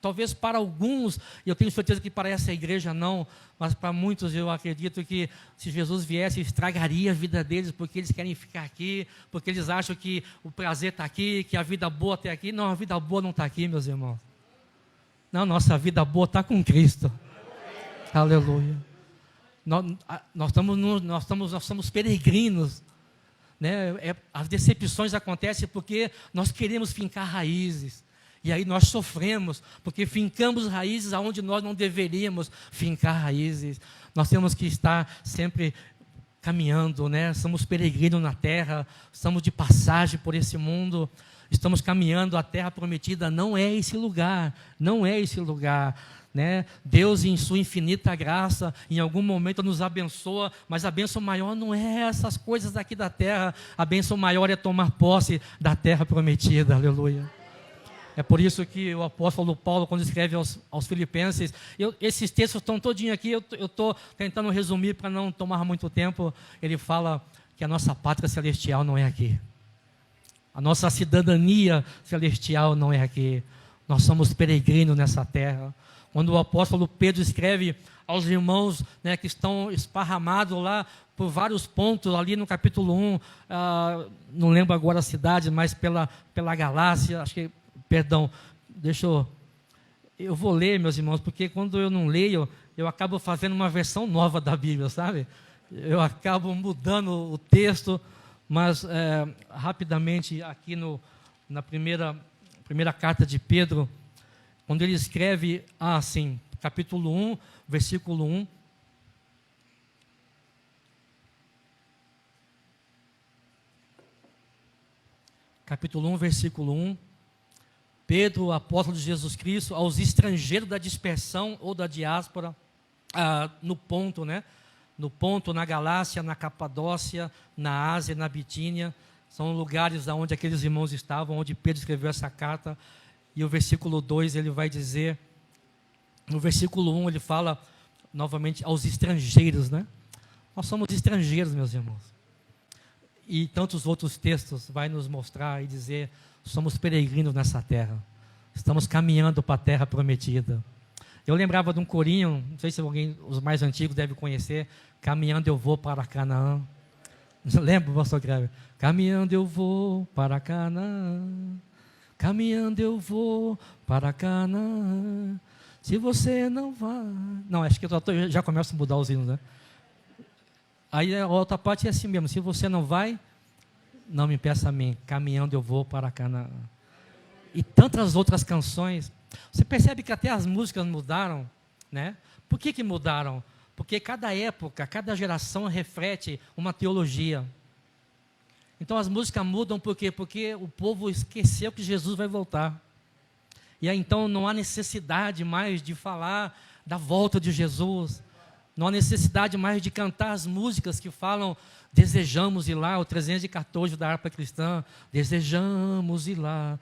Talvez para alguns, e eu tenho certeza que para essa igreja não, mas para muitos eu acredito que se Jesus viesse, estragaria a vida deles, porque eles querem ficar aqui, porque eles acham que o prazer está aqui, que a vida boa está aqui. Não, a vida boa não está aqui, meus irmãos. Não, nossa vida boa está com Cristo. Aleluia. Nós somos peregrinos. Né? As decepções acontecem porque nós queremos fincar raízes. E aí nós sofremos, porque fincamos raízes aonde nós não deveríamos fincar raízes. Nós temos que estar sempre caminhando, né? Somos peregrinos na terra, estamos de passagem por esse mundo, estamos caminhando, a terra prometida não é esse lugar, não é esse lugar. Né? Deus, em sua infinita graça, em algum momento nos abençoa, mas a bênção maior não é essas coisas daqui da terra, a bênção maior é tomar posse da terra prometida, aleluia. É por isso que o apóstolo Paulo, quando escreve aos Filipenses, esses textos estão todinhos aqui, eu estou tentando resumir para não tomar muito tempo. Ele fala que a nossa pátria celestial não é aqui. A nossa cidadania celestial não é aqui. Nós somos peregrinos nessa terra. Quando o apóstolo Pedro escreve aos irmãos, né, que estão esparramados lá por vários pontos, ali no capítulo 1, não lembro agora a cidade, mas pela Galácia, acho que... Perdão, eu vou ler, meus irmãos, porque quando eu não leio, eu acabo fazendo uma versão nova da Bíblia, sabe? Eu acabo mudando o texto, mas rapidamente aqui na primeira carta de Pedro, quando ele escreve assim, capítulo 1, versículo 1, capítulo 1, versículo 1, Pedro, apóstolo de Jesus Cristo, aos estrangeiros da dispersão ou da diáspora, no Ponto, né? No Ponto, na Galácia, na Capadócia, na Ásia, na Bitínia, são lugares onde aqueles irmãos estavam, onde Pedro escreveu essa carta. E o versículo 2 ele vai dizer, no versículo 1 ele fala novamente aos estrangeiros, né? Nós somos estrangeiros, meus irmãos. E tantos outros textos vai nos mostrar e dizer, somos peregrinos nessa terra. Estamos caminhando para a terra prometida. Eu lembrava de um corinho, não sei se os mais antigos devem conhecer, caminhando eu vou para Canaã. Lembra, pastor Greve? Caminhando eu vou para Canaã. Caminhando eu vou para Canaã. Se você não vai... Não, acho que eu já começo a mudar os hinos, né? Aí a outra parte é assim mesmo, se você não vai, não me peça a mim, caminhando eu vou para Canaã. e tantas outras canções. Você percebe que até as músicas mudaram, né? Por que mudaram? Porque cada época, cada geração reflete uma teologia. Então as músicas mudam por quê? Porque o povo esqueceu que Jesus vai voltar. E aí então não há necessidade mais de falar da volta de Jesus. Não há necessidade mais de cantar as músicas que falam desejamos ir lá, o 314 da harpa cristã, desejamos ir lá,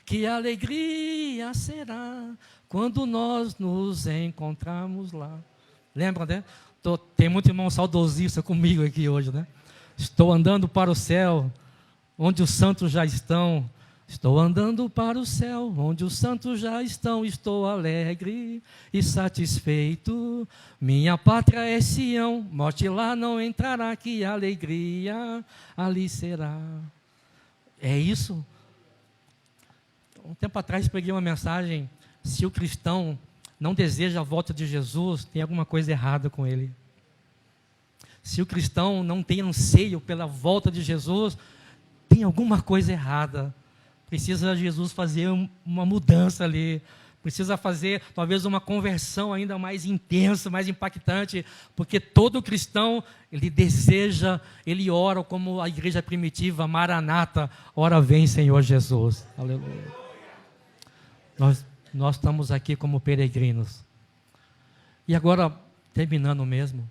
que alegria será quando nós nos encontrarmos lá. Lembra, né? Tem muito irmão saudosista comigo aqui hoje, né? Estou andando para o céu, onde os santos já estão. Estou andando para o céu, onde os santos já estão. Estou alegre e satisfeito. Minha pátria é Sião, morte lá não entrará, que alegria ali será. É isso. Um tempo atrás peguei uma mensagem: se o cristão não deseja a volta de Jesus, tem alguma coisa errada com ele. Se o cristão não tem anseio pela volta de Jesus, tem alguma coisa errada. Precisa Jesus fazer uma mudança ali. Precisa fazer talvez uma conversão ainda mais intensa, mais impactante. Porque todo cristão, ele deseja, ele ora como a igreja primitiva, Maranata, ora vem Senhor Jesus. Aleluia. Nós estamos aqui como peregrinos. E agora, terminando mesmo.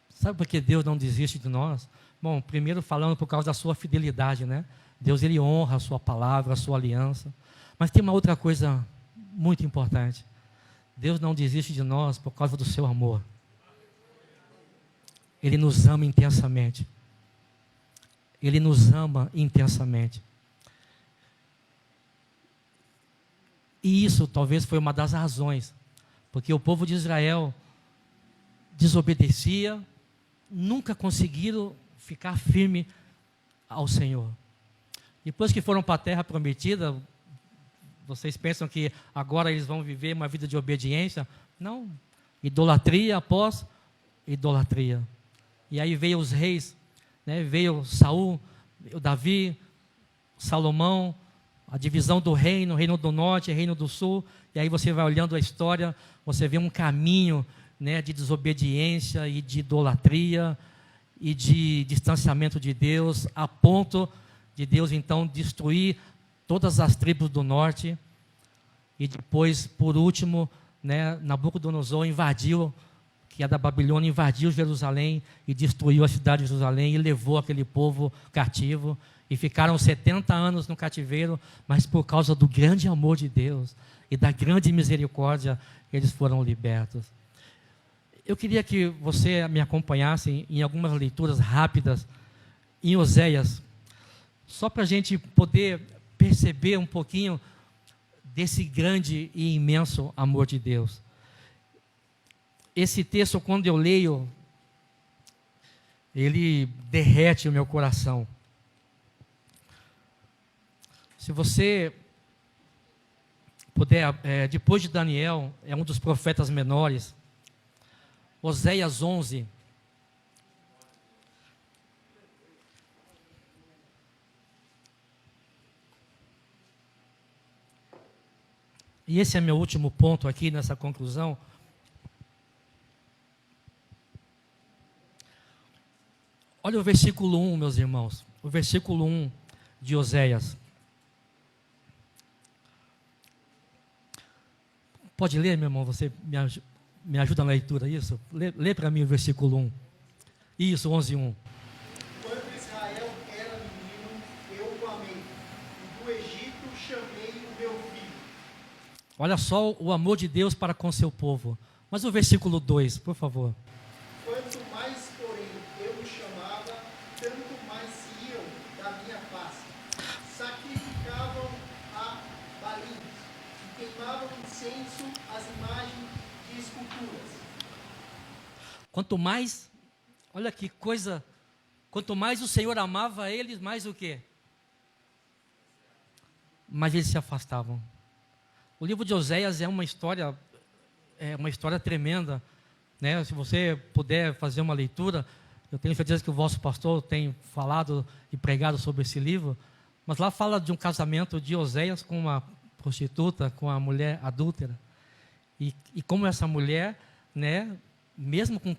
Sabe por que Deus não desiste de nós? Bom, primeiro falando por causa da sua fidelidade, né? Deus, ele honra a sua palavra, a sua aliança. Mas tem uma outra coisa muito importante. Deus não desiste de nós por causa do seu amor. Ele nos ama intensamente. Ele nos ama intensamente. E isso talvez foi uma das razões, porque o povo de Israel desobedecia, nunca conseguiram ficar firme ao Senhor. Depois que foram para a terra prometida, vocês pensam que agora eles vão viver uma vida de obediência? Não. Idolatria após idolatria. E aí veio os reis, né? Veio Saul, o Davi, Salomão, a divisão do reino, reino do norte, reino do sul. E aí você vai olhando a história, você vê um caminho, né, de desobediência e de idolatria e de distanciamento de Deus, a ponto de Deus então destruir todas as tribos do norte. E depois, por último, né, Nabucodonosor invadiu, que é da Babilônia, invadiu Jerusalém e destruiu a cidade de Jerusalém e levou aquele povo cativo. E ficaram 70 anos no cativeiro, mas por causa do grande amor de Deus e da grande misericórdia, eles foram libertos. Eu queria que você me acompanhasse em algumas leituras rápidas em Oséias, só para a gente poder perceber um pouquinho desse grande e imenso amor de Deus. Esse texto, quando eu leio, ele derrete o meu coração. Se você puder, depois de Daniel, é um dos profetas menores, Oséias 11. E esse é meu último ponto aqui nessa conclusão. Olha o versículo 1, meus irmãos. O versículo 1 de Oséias. Pode ler, meu irmão? Você me ajuda na leitura, isso? Lê para mim o versículo 1. Isso, 11:1. Quando Israel era menino, eu o amei, e do Egito chamei o meu filho. Olha só o amor de Deus para com seu povo. Mas o versículo 2, por favor. Quanto mais, porém, eu o chamava, tanto mais se iam da minha face. Sacrificavam a Baalins e queimavam incenso às imagens de esculturas. Quanto mais, olha que coisa, quanto mais o Senhor amava eles, mais o quê? Mais eles se afastavam. O livro de Oséias é uma história tremenda, né? Se você puder fazer uma leitura, eu tenho certeza que o vosso pastor tem falado e pregado sobre esse livro, Mas lá fala de um casamento de Oséias com uma prostituta, com uma mulher adúltera. E como essa mulher, né, mesmo com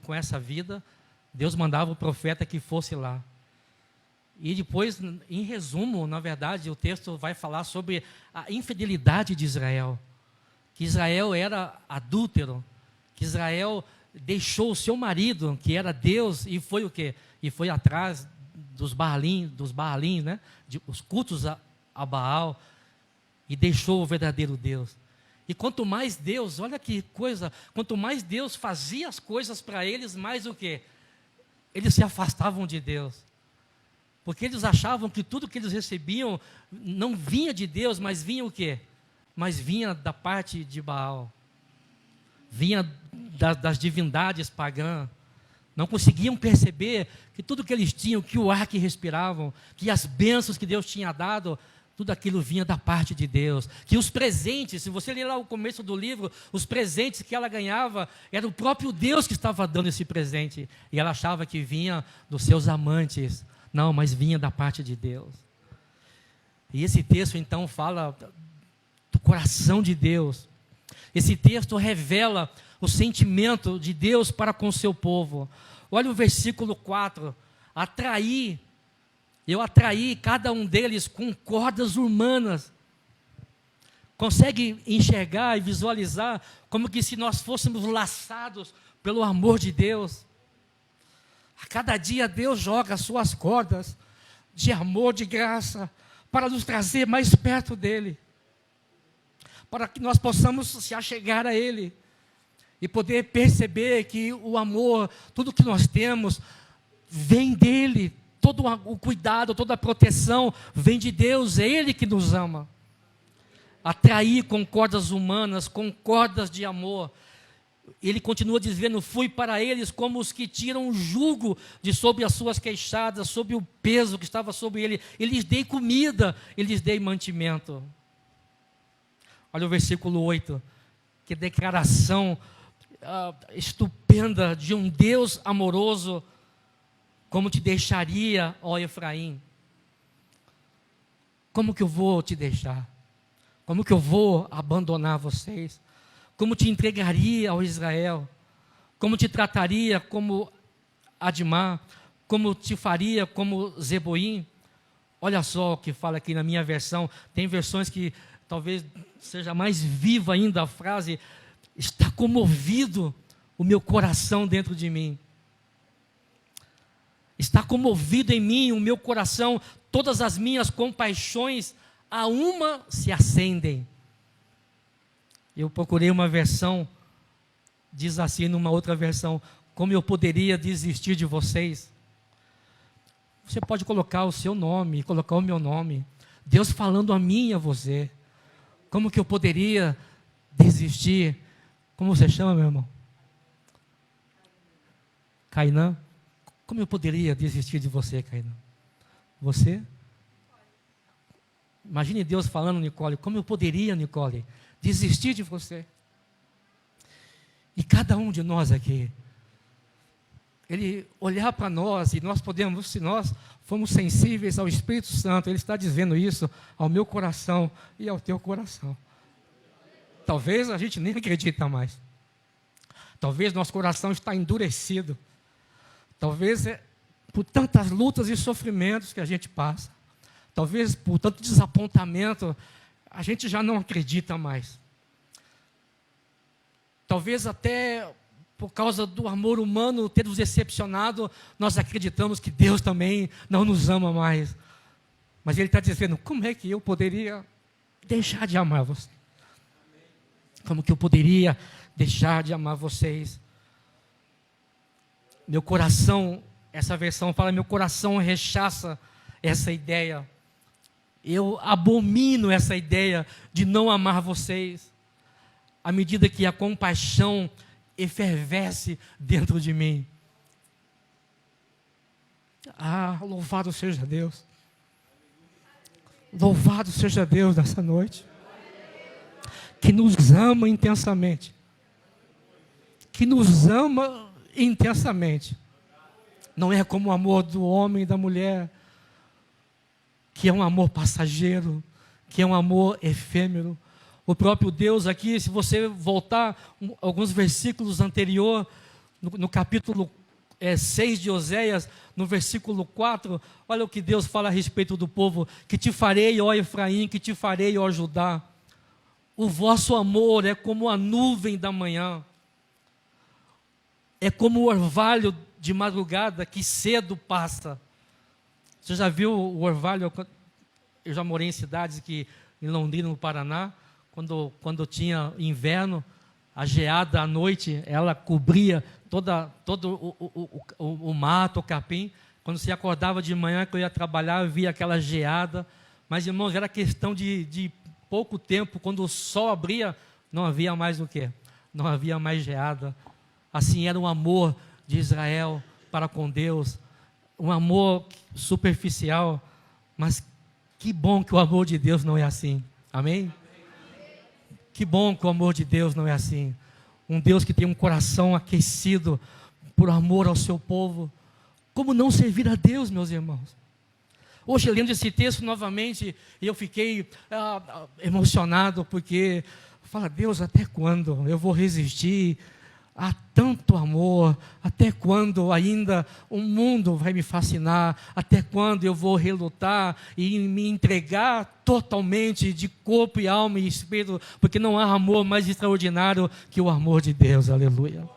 com essa vida, Deus mandava o profeta que fosse lá. E depois, em resumo, na verdade, o texto vai falar sobre a infidelidade de Israel. Que Israel era adúltero, que Israel deixou o seu marido, que era Deus, e foi o quê? E foi atrás dos Baalim, né? Os cultos a Baal, e deixou o verdadeiro Deus. E quanto mais Deus, olha que coisa, quanto mais Deus fazia as coisas para eles, mais o quê? Eles se afastavam de Deus. Porque eles achavam que tudo que eles recebiam não vinha de Deus, mas vinha o quê? Mas vinha da parte de Baal. Vinha das divindades pagãs. Não conseguiam perceber que tudo que eles tinham, que o ar que respiravam, que as bênçãos que Deus tinha dado, tudo aquilo vinha da parte de Deus. Que os presentes, se você ler lá o começo do livro, os presentes que ela ganhava, era o próprio Deus que estava dando esse presente. E ela achava que vinha dos seus amantes. Não, mas vinha da parte de Deus. E esse texto então fala do coração de Deus. Esse texto revela o sentimento de Deus para com o seu povo. Olha o versículo 4. Eu atraí cada um deles com cordas humanas. Consegue enxergar e visualizar como que se nós fôssemos laçados pelo amor de Deus? A cada dia Deus joga as suas cordas de amor, de graça, para nos trazer mais perto dEle. Para que nós possamos se achegar a Ele. E poder perceber que o amor, tudo que nós temos, vem dEle. Todo o cuidado, toda a proteção vem de Deus, é Ele que nos ama. Atrair com cordas humanas, com cordas de amor. Ele continua dizendo, fui para eles como os que tiram o jugo de sobre as suas queixadas, sobre o peso que estava sobre ele. E lhes dei comida, e lhes dei mantimento. Olha o versículo 8, que declaração estupenda de um Deus amoroso, como te deixaria, ó Efraim? Como que eu vou te deixar? Como que eu vou abandonar vocês? Como te entregaria ao Israel? Como te trataria como Admá? Como te faria como Zeboim? Olha só o que fala aqui na minha versão. Tem versões que talvez seja mais viva ainda a frase. Está comovido o meu coração dentro de mim. Está comovido em mim o meu coração. Todas as minhas compaixões a uma se acendem. Eu procurei uma versão, diz assim numa outra versão, como eu poderia desistir de vocês? Você pode colocar o seu nome, colocar o meu nome. Deus falando a mim e a você. Como que eu poderia desistir? Como você chama, meu irmão? Cainã? Como eu poderia desistir de você, Cainã? Você? Imagine Deus falando, Nicole, como eu poderia, Nicole, desistir de você? E cada um de nós aqui, Ele olhar para nós, e nós podemos, se nós formos sensíveis ao Espírito Santo, Ele está dizendo isso ao meu coração e ao teu coração. Talvez a gente nem acredita mais. Talvez nosso coração está endurecido. Talvez por tantas lutas e sofrimentos que a gente passa. Talvez por tanto desapontamento, a gente já não acredita mais. Talvez até por causa do amor humano ter nos decepcionado, nós acreditamos que Deus também não nos ama mais. Mas Ele está dizendo, como é que eu poderia deixar de amar você? Como que eu poderia deixar de amar vocês? Meu coração, essa versão fala, meu coração rechaça essa ideia. Eu abomino essa ideia de não amar vocês. À medida que a compaixão efervesce dentro de mim. Ah, louvado seja Deus. Louvado seja Deus nessa noite. Que nos ama intensamente. Que nos ama intensamente. Não é como o amor do homem e da mulher, que é um amor passageiro, que é um amor efêmero. O próprio Deus aqui, se você voltar alguns versículos anterior, no capítulo 6 de Oséias, no versículo 4, olha o que Deus fala a respeito do povo: que te farei, ó Efraim, que te farei, ó Judá. O vosso amor é como a nuvem da manhã, é como o orvalho de madrugada que cedo passa. Você já viu o orvalho? Eu já morei em cidades em Londrina, no Paraná, quando tinha inverno, a geada à noite, ela cobria todo o mato, o capim. Quando se acordava de manhã, que eu ia trabalhar, eu via aquela geada. Mas, irmãos, era questão de pouco tempo. Quando o sol abria, não havia mais o quê? Não havia mais geada. Assim era o amor de Israel para com Deus, um amor superficial, mas que bom que o amor de Deus não é assim. Amém? Que bom que o amor de Deus não é assim. Um Deus que tem um coração aquecido por amor ao seu povo. Como não servir a Deus, meus irmãos? Hoje, lendo esse texto novamente, eu fiquei emocionado, porque fala: Deus, até quando eu vou resistir a tanto amor? Até quando ainda o mundo vai me fascinar? Até quando eu vou relutar e me entregar totalmente de corpo e alma e espírito? Porque não há amor mais extraordinário que o amor de Deus. Aleluia.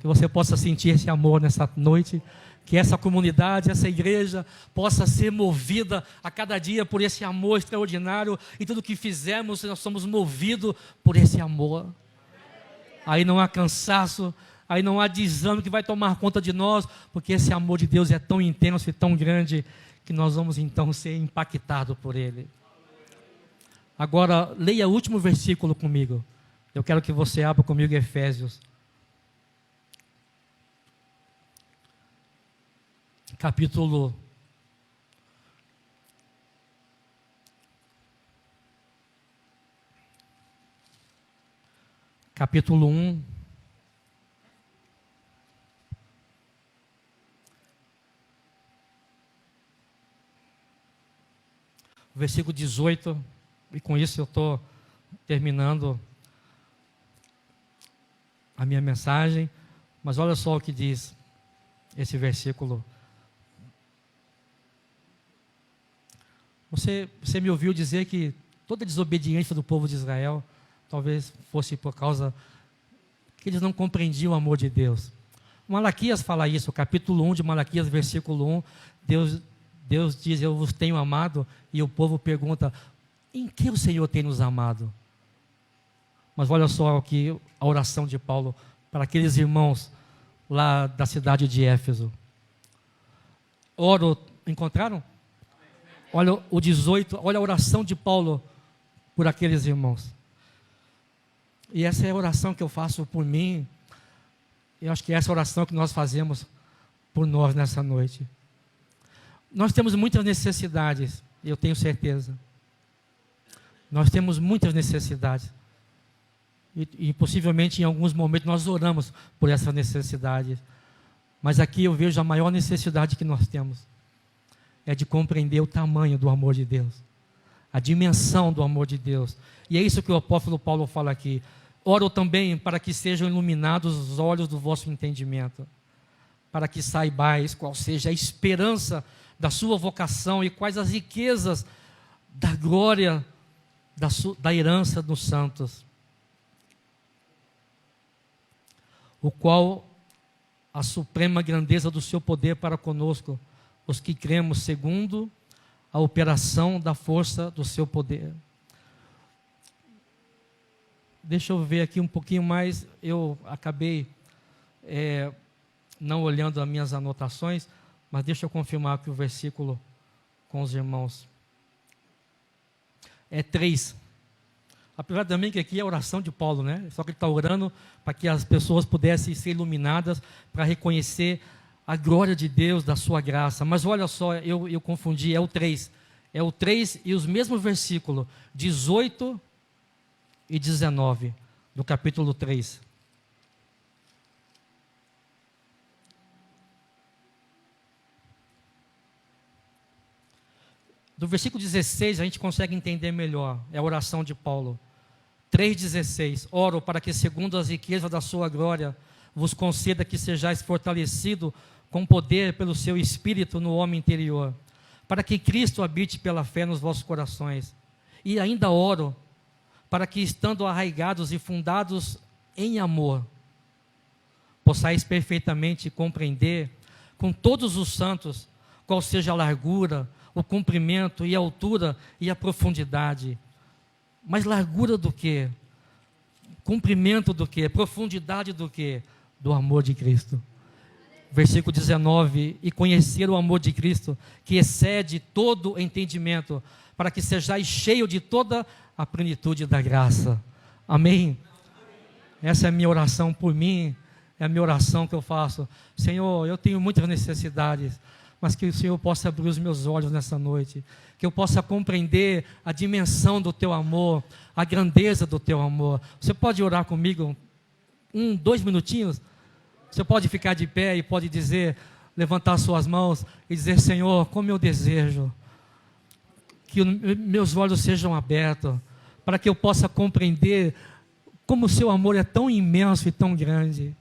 Que você possa sentir esse amor nessa noite, que essa comunidade, essa igreja possa ser movida a cada dia por esse amor extraordinário, e tudo que fizermos, nós somos movidos por esse amor. Aí não há cansaço, aí não há desânimo que vai tomar conta de nós, porque esse amor de Deus é tão intenso e tão grande, que nós vamos então ser impactados por ele. Agora, leia o último versículo comigo. Eu quero que você abra comigo Efésios. Capítulo 1. Versículo 18, e com isso eu estou terminando a minha mensagem, mas olha só o que diz esse versículo. Você me ouviu dizer que toda a desobediência do povo de Israel talvez fosse por causa que eles não compreendiam o amor de Deus. Malaquias fala isso, capítulo 1 de Malaquias, versículo 1, Deus diz: eu vos tenho amado, e o povo pergunta: em que o Senhor tem nos amado? Mas olha só aqui a oração de Paulo para aqueles irmãos lá da cidade de Éfeso. Encontraram? Olha o 18, olha a oração de Paulo por aqueles irmãos. E essa é a oração que eu faço por mim. Eu acho que é essa oração que nós fazemos por nós nessa noite. Nós temos muitas necessidades, eu tenho certeza. Nós temos muitas necessidades. E possivelmente em alguns momentos nós oramos por essa necessidade. Mas aqui eu vejo a maior necessidade que nós temos. É de compreender o tamanho do amor de Deus. A dimensão do amor de Deus. E é isso que o apóstolo Paulo fala aqui. Oro também para que sejam iluminados os olhos do vosso entendimento, para que saibais qual seja a esperança da sua vocação e quais as riquezas da glória da herança dos santos, o qual a suprema grandeza do seu poder para conosco, os que cremos segundo a operação da força do seu poder. Deixa eu ver aqui um pouquinho mais. Eu acabei não olhando as minhas anotações, mas deixa eu confirmar aqui o versículo com os irmãos. 3. Apesar também que aqui é a oração de Paulo, né? Só que ele está orando para que as pessoas pudessem ser iluminadas, para reconhecer a glória de Deus, da sua graça. Mas olha só, eu confundi, é o 3. É o 3 e os mesmos versículos, 18 e 19, do capítulo 3. Do versículo 16 a gente consegue entender melhor, é a oração de Paulo. 3,16, oro para que segundo as riquezas da sua glória, vos conceda que sejais fortalecido com poder pelo seu Espírito no homem interior, para que Cristo habite pela fé nos vossos corações. E ainda oro para que, estando arraigados e fundados em amor, possais perfeitamente compreender com todos os santos qual seja a largura, o comprimento e a altura e a profundidade. Mas largura do quê? Comprimento do quê? Profundidade do quê? Do amor de Cristo. Versículo 19, e conhecer o amor de Cristo, que excede todo entendimento, para que sejais cheio de toda a plenitude da graça. Amém? Essa é a minha oração por mim, é a minha oração que eu faço. Senhor, eu tenho muitas necessidades, mas que o Senhor possa abrir os meus olhos nessa noite, que eu possa compreender a dimensão do Teu amor, a grandeza do Teu amor. Você pode orar comigo 2 minutinhos? Você pode ficar de pé e pode dizer, levantar suas mãos e dizer, Senhor, como eu desejo que meus olhos sejam abertos, para que eu possa compreender como o Seu amor é tão imenso e tão grande.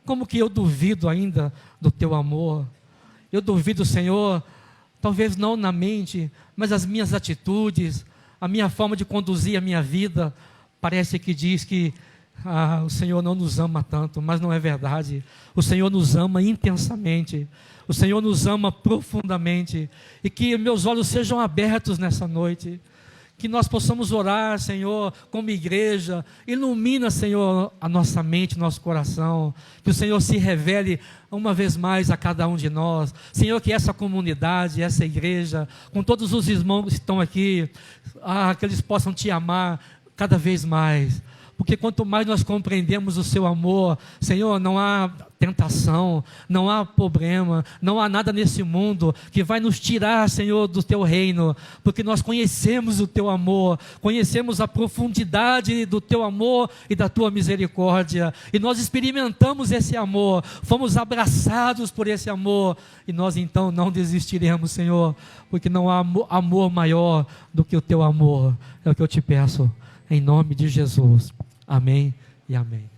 Como que eu duvido ainda do Teu amor. Eu duvido, Senhor, talvez não na mente, mas as minhas atitudes, a minha forma de conduzir a minha vida, parece que diz que o Senhor não nos ama tanto, mas não é verdade. O Senhor nos ama intensamente, o Senhor nos ama profundamente, e que meus olhos sejam abertos nessa noite, que nós possamos orar, Senhor, como igreja. Ilumina, Senhor, a nossa mente, nosso coração, que o Senhor se revele uma vez mais a cada um de nós, Senhor, que essa comunidade, essa igreja, com todos os irmãos que estão aqui, que eles possam Te amar cada vez mais, porque quanto mais nós compreendemos o Seu amor, Senhor, não há tentação, não há problema, não há nada nesse mundo que vai nos tirar, Senhor, do Teu reino, porque nós conhecemos o Teu amor, conhecemos a profundidade do Teu amor e da Tua misericórdia, e nós experimentamos esse amor, fomos abraçados por esse amor, e nós então não desistiremos, Senhor, porque não há amor maior do que o Teu amor. É o que eu Te peço, em nome de Jesus. Amém e amém.